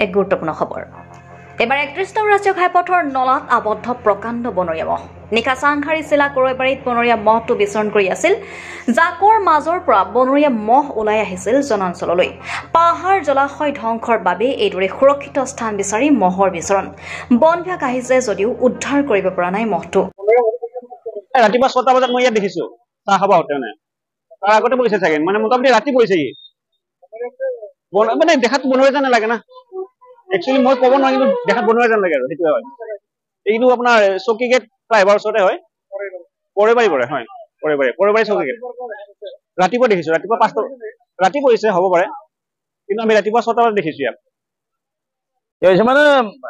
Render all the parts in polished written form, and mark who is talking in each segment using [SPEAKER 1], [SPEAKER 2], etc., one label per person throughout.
[SPEAKER 1] এক গুৰুত্বপূৰ্ণ খবৰ এবাৰ ৩১ নং ৰাষ্ট্ৰীয় ঘাইপথৰ নলাত আবদ্ধ প্ৰকাণ্ড বনৰীয়া মহ নিশা চাংখাৰী জিলা কৰৈবাৰীত বনৰীয়া মহটো বিচৰণ কৰি আছিল জাকৰ মাজৰ পৰা বনৰীয়া মহ ওলাই আহিছিল জনাঞ্চললৈ পাহাৰ জলাশয় ধ্বংসৰ বাবে এইদৰে সুৰক্ষিত স্থান বিচাৰি মহৰ বিচৰণ বন বিভাগ আহিছে যদিও উদ্ধাৰ কৰিব পৰা নাই মহটো
[SPEAKER 2] ৰাতিপুৱা ৬টা বজাত মই ইয়াত দেখিছো চাহ খাব আহোঁতে তাৰ আগতে পৰিছে চাগে মোটামুটি ৰাতি পৰিছে মানে দেখাত বনৰীয়া যেন নালাগে না একচুৱেলি মই ক'ব নোৱাৰো কিন্তু দেখাত বনৰীয়া যেন লাগে আৰু সেইটোৱে হয় এইটো আপোনাৰ চকী গেট ফ্লাইঅভাৰ ওচৰতে হয় কৰৈবাৰী হয় কৰৈবাৰী চকী গেট ৰাতিপুৱা দেখিছো ৰাতিপুৱা ৫টা ৰাতি পৰিছে হ'ব পাৰে কিন্তু আমি ৰাতিপুৱা ৬টা বজাত দেখিছো ইয়াত
[SPEAKER 3] মানে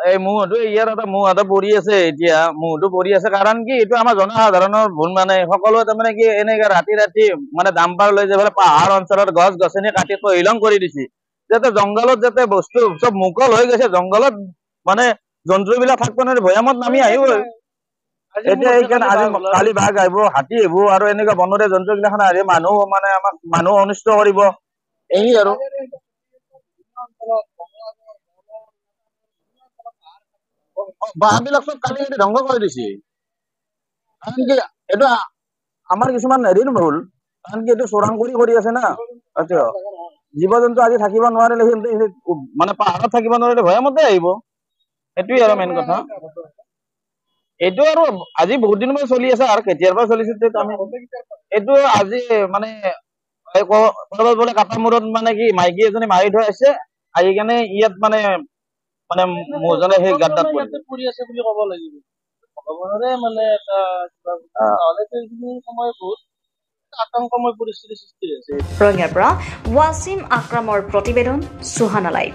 [SPEAKER 3] এই মহটো ইয়াৰ এটা মহ এটা পৰি আছে এতিয়া মহটো পৰি আছে কাৰণ কি এইটো আমাৰ জনসাধাৰণৰ ভুল মানে সকলোৱে তাৰমানে কি এনেকে ৰাতি মানে ডাম্পাৰ লৈ যাবলৈ পাহাৰ অঞ্চলত গছ গছনি কাটি তহিলং কৰি দিছে যাতে জংঘলত যাতে বস্তু চব মুকল হৈ গৈছে জংঘলত মানে জন্তুবিলাক থাকিব নোৱাৰে ভৈয়ামত নামি আহিব এতিয়া এইকাৰণে আজি কালি বাঘ আহিব হাতী আহিব আৰু এনেকুৱা বনৰীয়া জন্তুগিলাখন আহি মানুহ অনিষ্ট কৰিব এই আৰু বাঁহবিলাক চব কাটি কাটি ধ্বংস কৰি দিছে কাৰণ কি এইটো আমাৰ কিছুমান হেৰিৰ ভুল কাৰণ কি এইটো চোৰাং কৰি আছে না জীৱ জন্তু আজি থাকিব নোৱাৰিলে মানে পাহাৰত থাকিব নোৱাৰিলে ভৈয়ামতে আহিব সেইটোৱে আৰু মেইন কথা এইটো আৰু আজি বহুত দিন পৰা চলি আছে আৰু কেতিয়াৰ পৰা চলিছে আমি এইটো আজি মানে বোলে কাটামূৰত মানে কি মাইকী এজনী মাৰি থৈ আছে আহি কেনে ইয়াত মানে মহজনে সেই গাড্ডাত পৰি আছে বুলি ক'ব লাগিব ভগৱানৰে মানে এটা সময় বহুত আতংকময় পৰিস্থিতিৰ সৃষ্টি হৈছে
[SPEAKER 1] ৰঙিয়াৰ পৰা ৱাছিম আক্ৰামৰ প্ৰতিবেদন সুহানা লাইভ